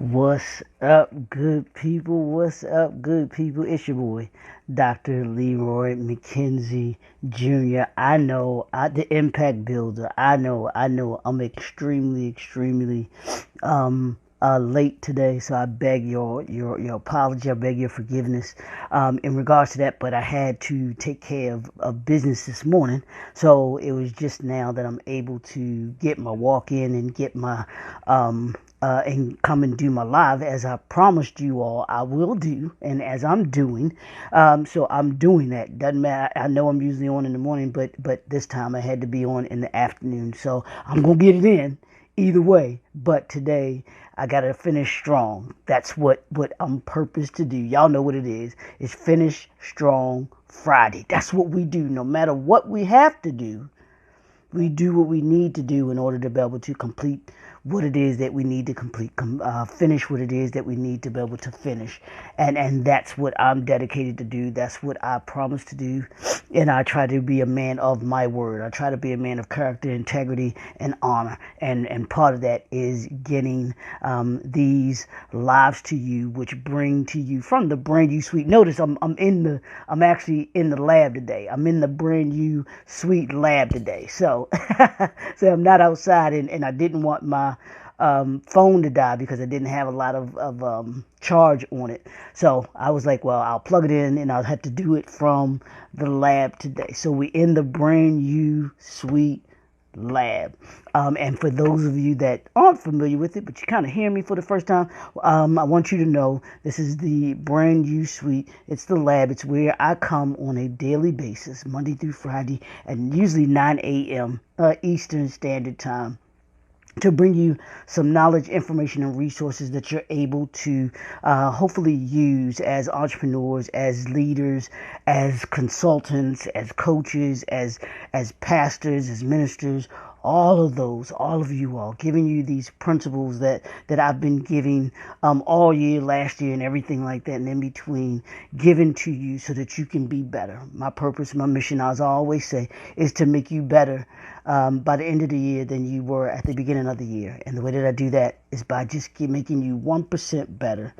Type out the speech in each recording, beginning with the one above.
What's up, good people? What's up, good people? It's your boy, Dr. Leroy McKenzie Jr. The impact builder. I know. I'm extremely late today, so I beg your apology. I beg your forgiveness in regards to that. But I had to take care of business this morning, so it was just now that I'm able to get my walk in and get my and come and do my live as I promised you all I will do, and as I'm doing. So I'm doing that. Doesn't matter. I know I'm usually on in the morning, but this time I had to be on in the afternoon. So I'm gonna get it in either way. But today I gotta finish strong. That's what I'm purposed to do. Y'all know what it is. It's finish strong Friday. That's what we do. No matter what we have to do, we do what we need to do in order to be able to complete what it is that we need to complete, finish what it is that we need to be able to finish, and that's what I'm dedicated to do. That's what I promise to do, and I try to be a man of my word. I try to be a man of character, integrity, and honor, and part of that is getting these lives to you, which bring to you from the brand new suite. Notice I'm actually in the lab today. I'm in the brand new suite lab today. So so I'm not outside, and I didn't want my phone to die because I didn't have a lot of charge on it. So I was like, well, I'll plug it in and I'll have to do it from the lab today. So we're in the brand new suite lab. And for those of you that aren't familiar with it, but you kind of hear me for the first time, I want you to know this is the brand new suite. It's the lab. It's where I come on a daily basis, Monday through Friday, and usually 9 a.m. Eastern Standard Time, to bring you some knowledge, information, and resources that you're able to hopefully use as entrepreneurs, as leaders, as consultants, as coaches, as pastors, as ministers. All of you all, giving you these principles that I've been giving all year, last year, and everything like that, and in between, given to you so that you can be better. My purpose, my mission, as I always say, is to make you better by the end of the year than you were at the beginning of the year. And the way that I do that is by just making you 1% better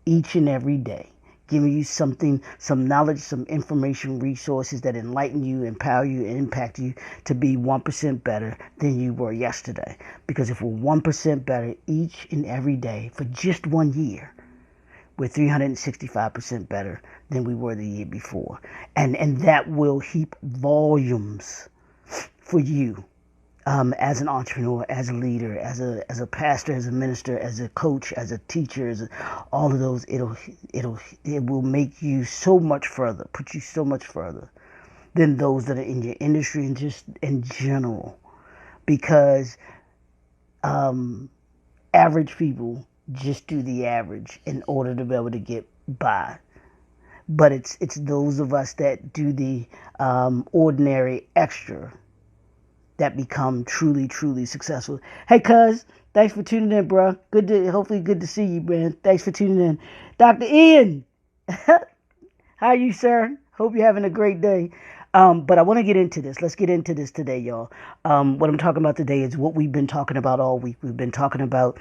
each and every day, giving you something, some knowledge, some information, resources that enlighten you, empower you, and impact you to be 1% better than you were yesterday. Because if we're 1% better each and every day for just 1 year, we're 365% better than we were the year before. And that will heap volumes for you, as an entrepreneur, as a leader, as a pastor, as a minister, as a coach, as a teacher, all of those. It will make you so much further, put you so much further than those that are in your industry and just in general, because average people just do the average in order to be able to get by. But it's those of us that do the ordinary extra that become truly successful. Hey, cuz, thanks for tuning in, bro. Hopefully good to see you, man. Thanks for tuning in. Dr. Ian, how are you, sir? Hope you're having a great day. But I want to get into this. Let's get into this today, y'all. What I'm talking about today is what we've been talking about all week. We've been talking about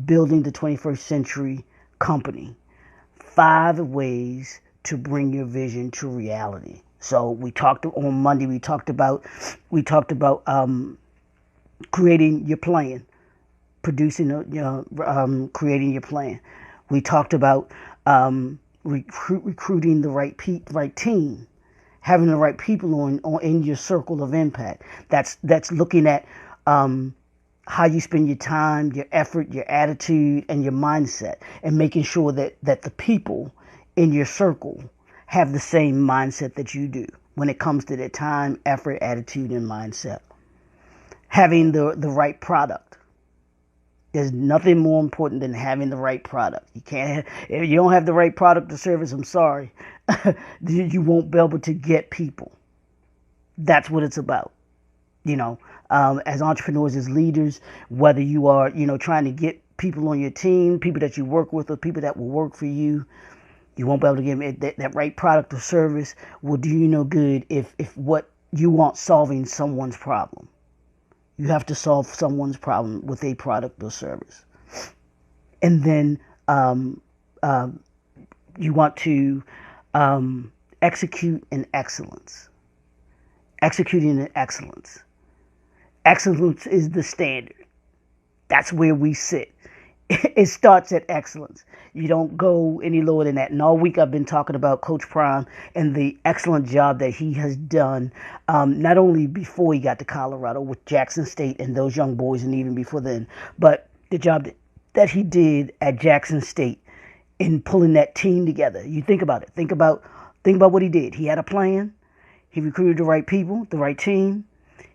building the 21st century company. 5 ways to bring your vision to reality. So we talked on Monday. We talked about creating your plan, creating your plan. We talked about recruiting the right team, having the right people on in your circle of impact. That's looking at how you spend your time, your effort, your attitude, and your mindset, and making sure that the people in your circle have the same mindset that you do when it comes to their time, effort, attitude, and mindset. Having the right product. There's nothing more important than having the right product. If you don't have the right product or service, I'm sorry, you won't be able to get people. That's what it's about. As entrepreneurs, as leaders, whether you are, trying to get people on your team, people that you work with, or people that will work for you, you won't be able to give them that right product or service will do you no good if what you want solving someone's problem. You have to solve someone's problem with a product or service. And then you want to execute in excellence. Executing in excellence. Excellence is the standard. That's where we sit. It starts at excellence. You don't go any lower than that. And all week I've been talking about Coach Prime and the excellent job that he has done, not only before he got to Colorado with Jackson State and those young boys, and even before then, but the job that he did at Jackson State in pulling that team together. You think about it. Think about what he did. He had a plan. He recruited the right people, the right team.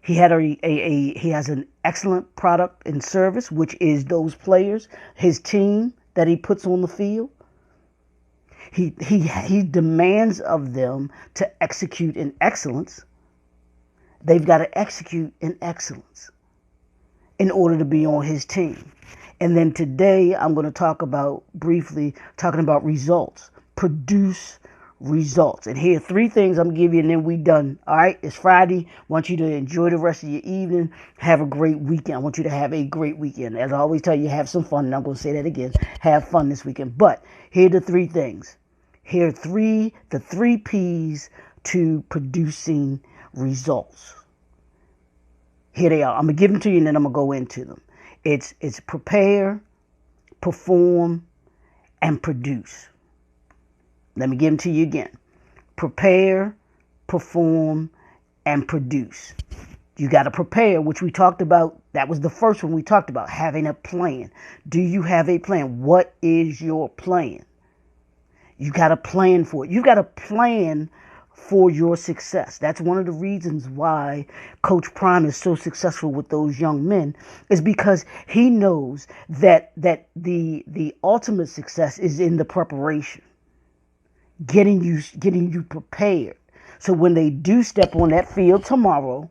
He had he has an excellent product and service, which is those players, his team that he puts on the field. He demands of them to execute in excellence. They've got to execute in excellence in order to be on his team. And then today I'm going to talk about briefly talking about results. Produce results. And here are 3 things I'm going to give you, and then we done. All right, it's Friday. I want you to enjoy the rest of your evening. Have a great weekend. I want you to have a great weekend. As I always tell you, have some fun, and I'm going to say that again. Have fun this weekend. But here are the 3 things. Here are the 3 P's to producing results. Here they are. I'm going to give them to you, and then I'm going to go into them. It's prepare, perform, and produce. Let me give them to you again. Prepare, perform, and produce. You got to prepare, which we talked about. That was the first one we talked about, having a plan. Do you have a plan? What is your plan? You got to plan for it. You got to plan for your success. That's one of the reasons why Coach Prime is so successful with those young men, is because he knows that the ultimate success is in the preparation. Getting you prepared. So when they do step on that field tomorrow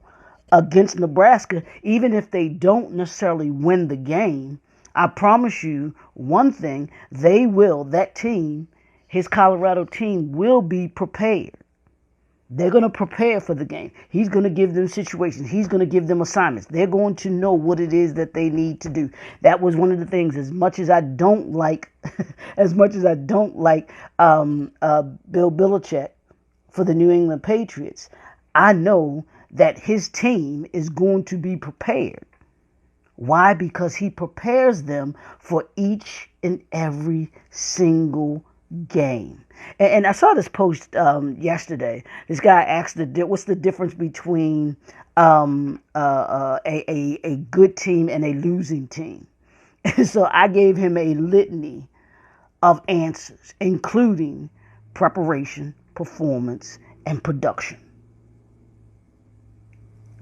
against Nebraska, even if they don't necessarily win the game, I promise you one thing, that team, his Colorado team, will be prepared. They're going to prepare for the game. He's going to give them situations. He's going to give them assignments. They're going to know what it is that they need to do. That was one of the things. As much as I don't like Bill Belichick for the New England Patriots, I know that his team is going to be prepared. Why? Because he prepares them for each and every single game. And I saw this post yesterday. This guy asked, what's the difference between a good team and a losing team? So I gave him a litany of answers, including preparation, performance, and production.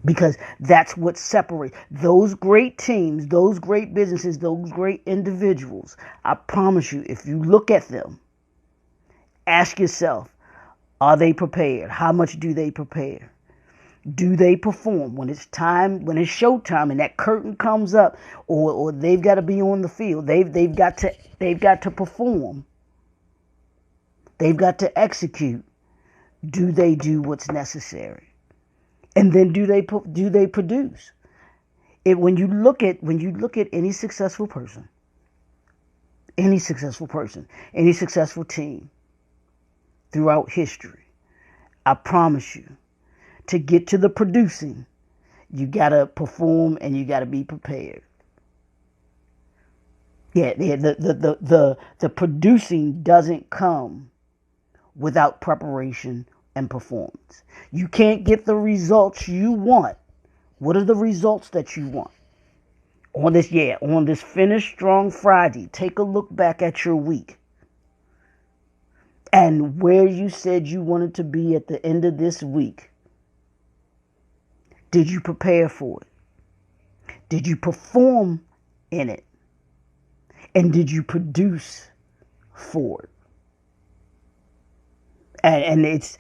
Because that's what separates those great teams, those great businesses, those great individuals. I promise you, if you look at them, ask yourself, are they prepared? How much do they prepare? Do they perform when it's time, when it's showtime and that curtain comes up, or they've got to be on the field? They've got to perform. They've got to execute. Do they do what's necessary? And then do they produce? When you look at any successful person, any successful team throughout history, I promise you, to get to the producing, you gotta perform and you gotta be prepared. Yeah, the producing doesn't come without preparation and performance. You can't get the results you want. What are the results that you want? On this Finish Strong Friday, take a look back at your week and where you said you wanted to be at the end of this week. Did you prepare for it? Did you perform in it? And did you produce for it? And it's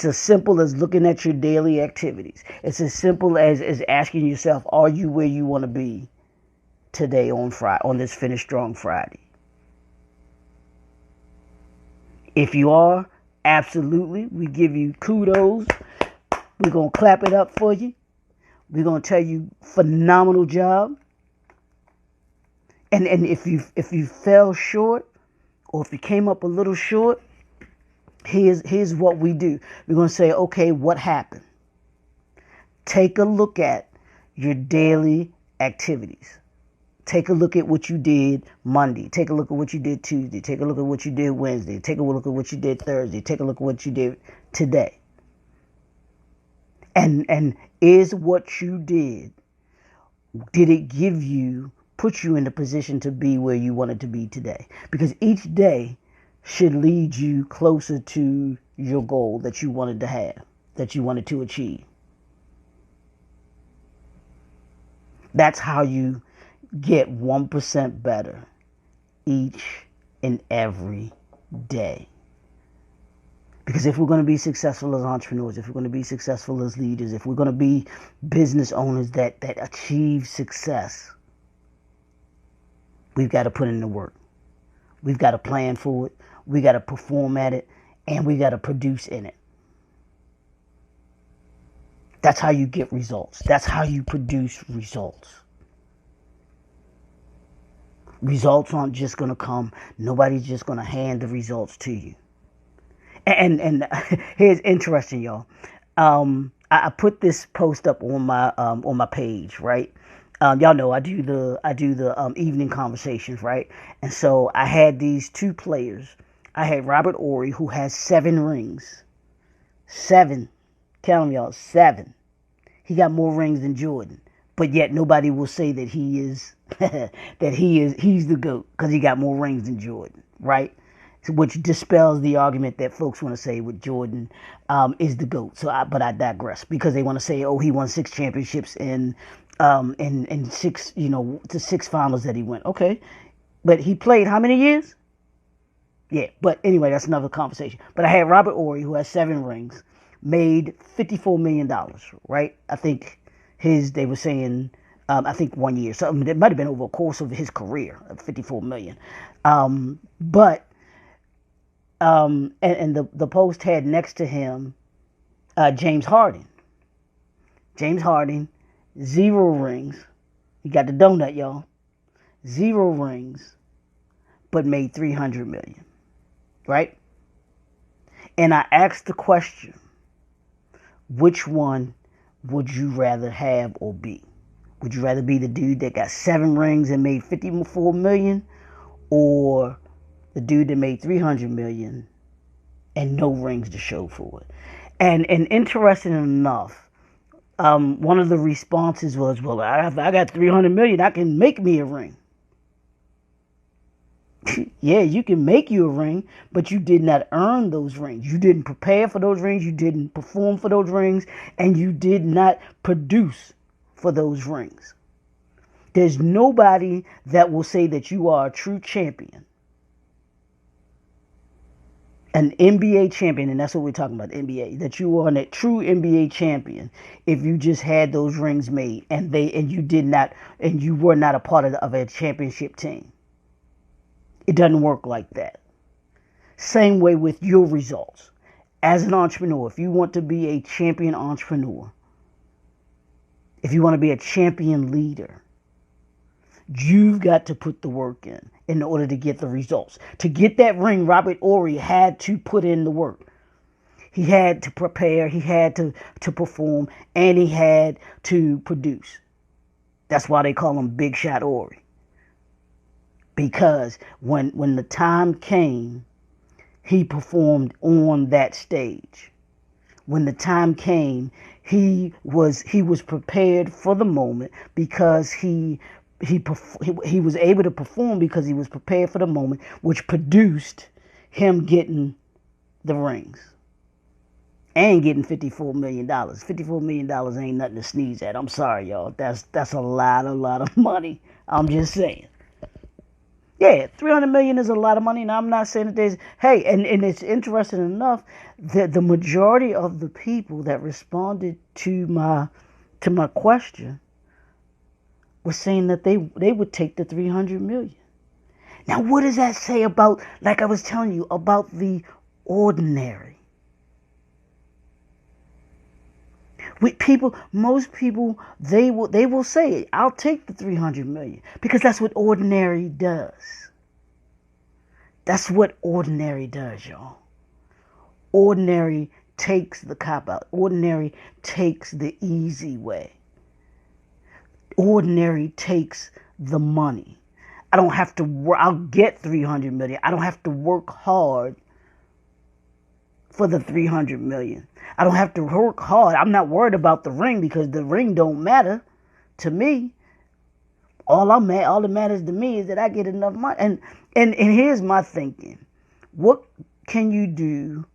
as simple as looking at your daily activities. It's as simple as asking yourself, are you where you want to be today on this Finish Strong Friday? If you are, absolutely, we give you kudos. We're going to clap it up for you. We're going to tell you, phenomenal job. And if you fell short, or if you came up a little short, here's what we do. We're going to say, okay, what happened? Take a look at your daily activities. Take a look at what you did Monday. Take a look at what you did Tuesday. Take a look at what you did Wednesday. Take a look at what you did Thursday. Take a look at what you did today. And is what you did it put you in the position to be where you wanted to be today? Because each day should lead you closer to your goal that you wanted to have, that you wanted to achieve. That's how you get 1% better each and every day. Because if we're going to be successful as entrepreneurs, if we're going to be successful as leaders, if we're going to be business owners that achieve success, we've got to put in the work. We've got to plan for it. We got to perform at it, and we got to produce in it. That's how you get results. That's how you produce results. Results aren't just going to come. Nobody's just going to hand the results to you. And here's interesting, y'all. I put this post up on my page, right? Y'all know I do the evening conversations, right? And so I had these two players. I had Robert Horry, who has 7 rings. 7. Count them, y'all. 7. He got more rings than Jordan. But yet nobody will say that he's the GOAT because he got more rings than Jordan, right? Which dispels the argument that folks want to say with Jordan is the GOAT. But I digress, because they want to say, oh, he won 6 championships in 6, the 6 finals that he went. Okay, but he played how many years? Yeah, but anyway, that's another conversation. But I had Robert Horry, who has 7 rings, made $54 million, right? I think they were saying, I think 1 year. So it might have been over a course of his career, $54 million. And the post had next to him James Harden. James Harden, 0 rings. He got the donut, y'all. 0 rings, but made $300 million, right? And I asked the question, which one would you rather have or be? Would you rather be the dude that got 7 rings and made $54 million, or the dude that made $300 million and no rings to show for it? And interesting enough, one of the responses was, well, I got $300 million, I can make me a ring. Yeah, you can make you a ring, but you did not earn those rings. You didn't prepare for those rings. You didn't perform for those rings, and you did not produce for those rings. There's nobody that will say that you are a true champion, an NBA champion, and that's what we're talking about, NBA, that you are a true NBA champion if you just had those rings made and you were not a part of a championship team. It doesn't work like that. Same way with your results. As an entrepreneur, if you want to be a champion entrepreneur, if you want to be a champion leader, you've got to put the work in order to get the results. To get that ring, Robert Horry had to put in the work. He had to prepare, he had to perform, and he had to produce. That's why they call him Big Shot Horry. Because when the time came, he performed on that stage. When the time came, he was prepared for the moment, because he was able to perform because he was prepared for the moment, which produced him getting the rings and getting $54 million. $54 million ain't nothing to sneeze at. I'm sorry, y'all. That's a lot of money. I'm just saying. Yeah, $300 million is a lot of money, and I'm not saying that there's... Hey, and it's interesting enough that the majority of the people that responded to my question were saying that they would take the $300 million. Now, what does that say about, like I was telling you, about the ordinary? Most people, they will say, I'll take the 300 million, because that's what ordinary does. That's what ordinary does, y'all. Ordinary takes the cop out. Ordinary takes the easy way. Ordinary takes the money. I don't have to work. I'll get 300 million. I don't have to work hard for the 300 million. I don't have to work hard. I'm not worried about the ring, because the ring don't matter to me. All that matters to me is that I get enough money. And here's my thinking. What can you do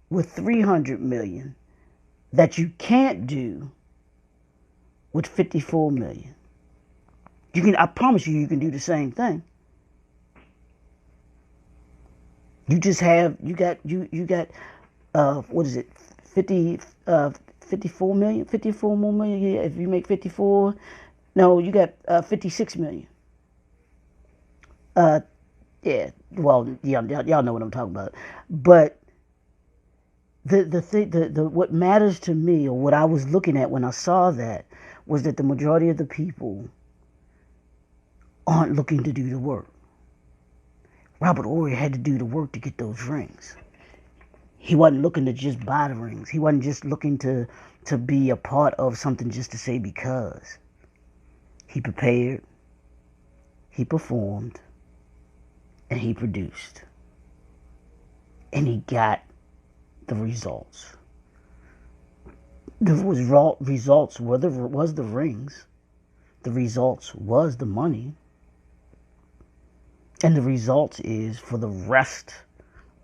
with 300 million that you can't do with 54 million? I promise you can do the same thing. You got what is it, 54 million, 54 more million. Yeah, if you make 54, no, you got 56 million. Yeah, well, y'all know what I'm talking about. But what matters to me, or what I was looking at when I saw that, was that the majority of the people aren't looking to do the work. Robert Horry had to do the work to get those rings. He wasn't looking to just buy the rings. He wasn't just looking to be a part of something just to say because. He prepared, he performed, and he produced. And he got the results. The results was the rings. The results was the money. And the results is, for the rest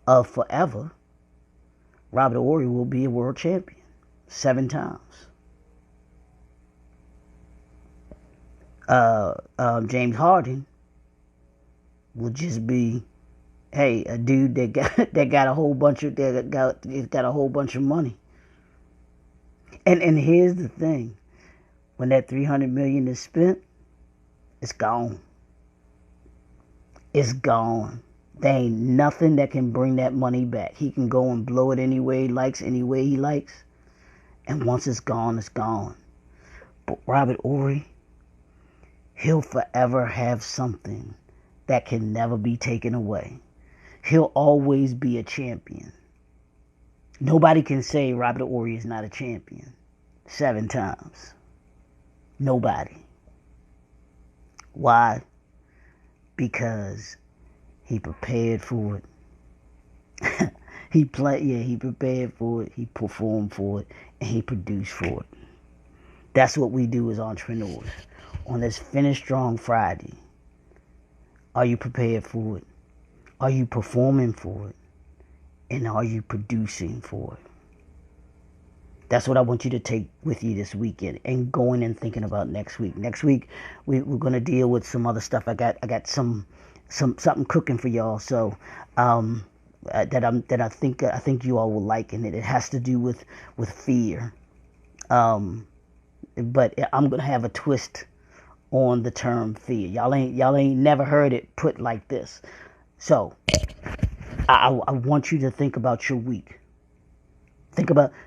of forever, Robert Horry will be a world champion 7 times. James Harden will just be, hey, a dude that got a whole bunch of money. And here's the thing: when that 300 million is spent, it's gone. It's gone. There ain't nothing that can bring that money back. He can go and blow it any way he likes, and once it's gone, it's gone. But Robert Horry, he'll forever have something that can never be taken away. He'll always be a champion. Nobody can say Robert Horry is not a champion 7 times. Nobody. Why? Because he prepared for it. He prepared for it, he performed for it, and he produced for it. That's what we do as entrepreneurs. On this Finish Strong Friday, are you prepared for it? Are you performing for it? And are you producing for it? That's what I want you to take with you this weekend, and going and thinking about next week. Next week, we're going to deal with some other stuff. I got something cooking for y'all. So that I think you all will like, and it has to do with fear. But I'm going to have a twist on the term fear. Y'all ain't never heard it put like this. So I want you to think about your week. I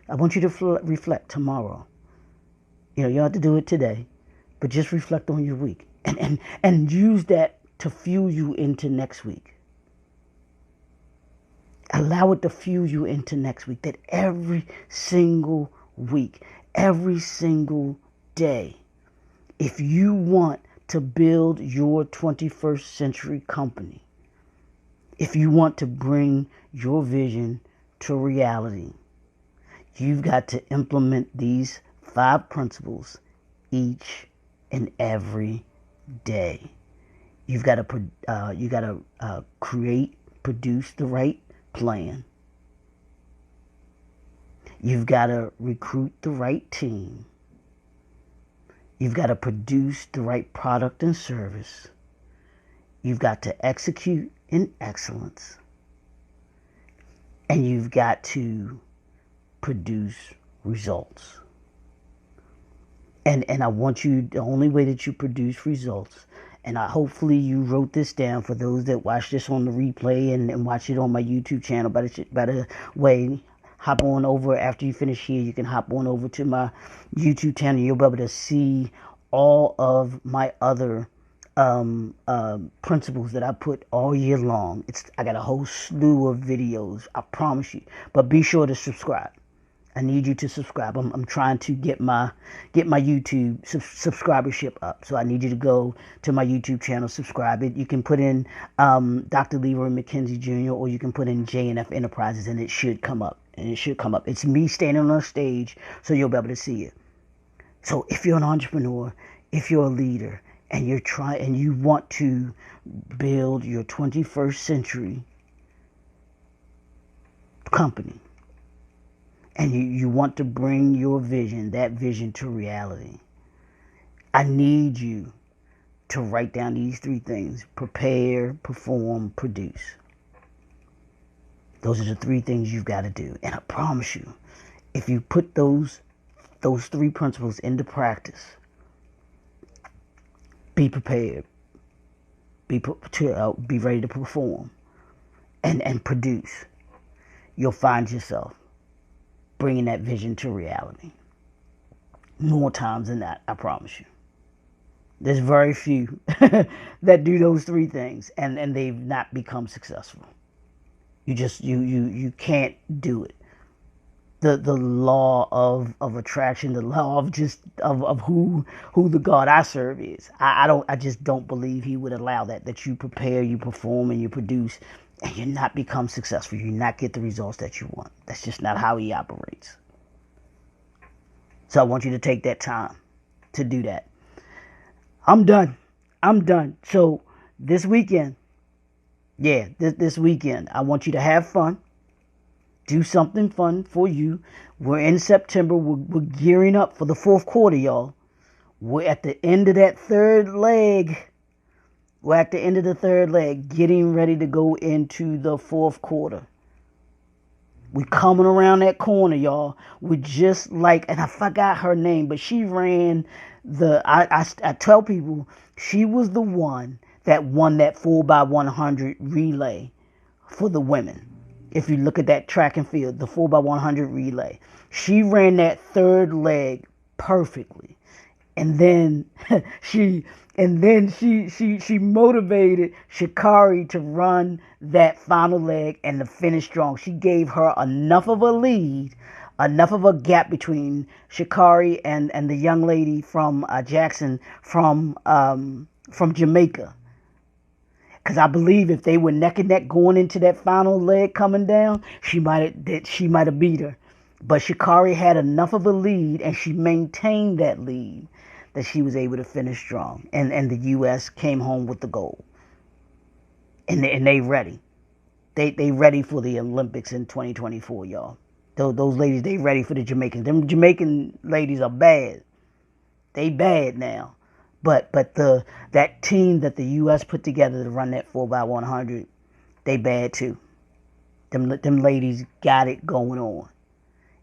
want you to reflect tomorrow. You don't have to do it today, but just reflect on your week, and use that to fuel you into next week. Allow it to fuel you into next week. That every single week, every single day, if you want to build your 21st century company, if you want to bring your vision to reality, you've got to implement these 5 principles each and every day. You've got to produce the right plan. You've got to recruit the right team. You've got to produce the right product and service. You've got to execute in excellence. And you've got to produce results. And I want you, the only way that you produce results, and hopefully you wrote this down for those that watch this on the replay and watch it on my YouTube channel. By the way, hop on over after you finish here. You can hop on over to my YouTube channel. You'll be able to see all of my other principles that I put all year long. I got a whole slew of videos, I promise you. But be sure to subscribe. I need you to subscribe. I'm trying to get my YouTube subscribership up. So I need you to go to my YouTube channel, subscribe it. You can put in Dr. Leroy McKenzie Jr. or you can put in J&F Enterprises and it should come up. It's me standing on a stage, so you'll be able to see it. So if you're an entrepreneur, if you're a leader, and you want to build your 21st century company, and you want to bring your vision, that vision, to reality, I need you to write down these 3 things: prepare, perform, produce. Those are the 3 things you've got to do. And I promise you, if you put those 3 principles into practice, be prepared, be ready to perform, and produce, you'll find yourself bringing that vision to reality. More times than that, I promise you. There's very few that do those 3 things and they've not become successful. You can't do it. The law of attraction, the law of just of who the God I serve is. I just don't believe he would allow that you prepare, you perform, and you produce, and you not become successful. You not get the results that you want. That's just not how he operates. So I want you to take that time to do that. I'm done. So this weekend, this weekend, I want you to have fun. Do something fun for you. We're in September. We're gearing up for the 4th quarter, y'all. We're at the end of that 3rd leg. We're at the end of the 3rd leg, getting ready to go into the 4th quarter. We're coming around that corner, y'all. We're just like, and I forgot her name, but she ran I tell people, she was the one that won that 4x100 relay for the women. If you look at that track and field, the 4x100 relay, she ran that 3rd leg perfectly, and then she motivated Shikari to run that final leg and to finish strong. She gave her enough of a lead, enough of a gap between Shikari and the young lady from Jackson from Jamaica. Because I believe if they were neck and neck going into that final leg coming down, she might have beat her. But Shikari had enough of a lead, and she maintained that lead, that she was able to finish strong. And the U.S. came home with the gold. And they ready. They ready for the Olympics in 2024, y'all. Those ladies, they ready for the Jamaicans. Them Jamaican ladies are bad. They bad now. But that team that the U.S. put together to run that 4x100, they bad too. Them ladies got it going on.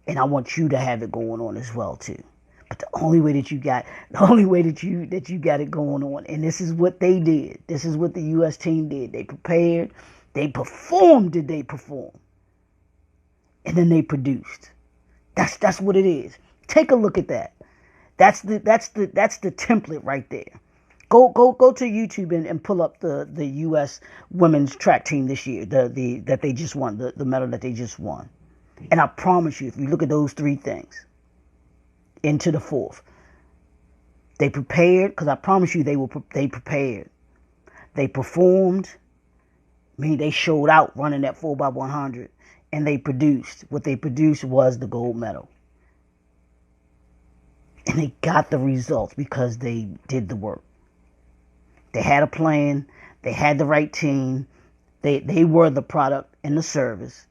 And I want you to have it going on as well too. But the only way that you got it going on, and this is what they did. This is what the U.S. team did. They prepared, they performed. Did they perform? And then they produced. That's what it is. Take a look at that. That's the template right there. Go to YouTube and pull up the U.S. women's track team this year. That they just won, the medal that they just won. And I promise you, if you look at those 3 things into the 4th, they prepared, because I promise you they prepared. They performed. I mean, they showed out running that 4x100, and they produced. What they produced was the gold medal. And they got the results because they did the work. They had a plan. They had the right team. They were the product and the service.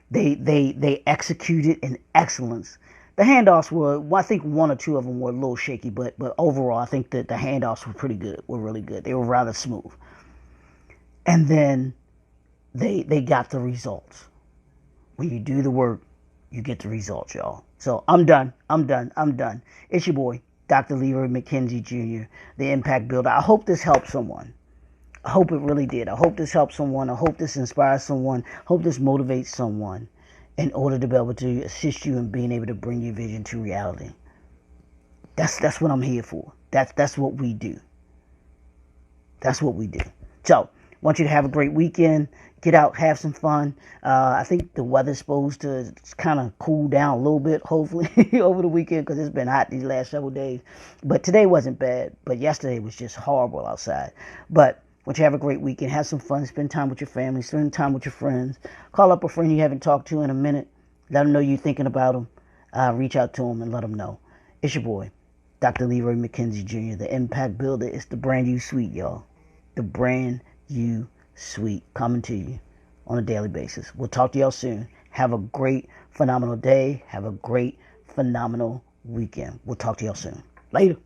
They executed in excellence. The handoffs were, well, I think 1 or 2 of them were a little shaky, but overall, I think that the handoffs were pretty good, were really good. They were rather smooth. And then they got the results. When you do the work, you get the results, y'all. So I'm done. It's your boy, Dr. Leroy McKenzie Jr., the Impact Builder. I hope this helps someone. I hope it really did. I hope this helps someone. I hope this inspires someone. I hope this motivates someone. in order to be able to assist you in being able to bring your vision to reality. That's what I'm here for. That's what we do. That's what we do. So, want you to have a great weekend. Get out, have some fun. I think the weather's supposed to kind of cool down a little bit, hopefully, over the weekend because it's been hot these last several days. But today wasn't bad, but yesterday was just horrible outside. But want you to have a great weekend. Have some fun. Spend time with your family. Spend time with your friends. Call up a friend you haven't talked to in a minute. Let them know you're thinking about them. Reach out to them and let them know. It's your boy, Dr. Leroy McKenzie Jr., the Impact Builder. It's the brand new suite, y'all. The brand new suite coming to you on a daily basis. We'll talk to y'all soon. Have a great, phenomenal day. Have a great, phenomenal weekend. We'll talk to y'all soon. Later.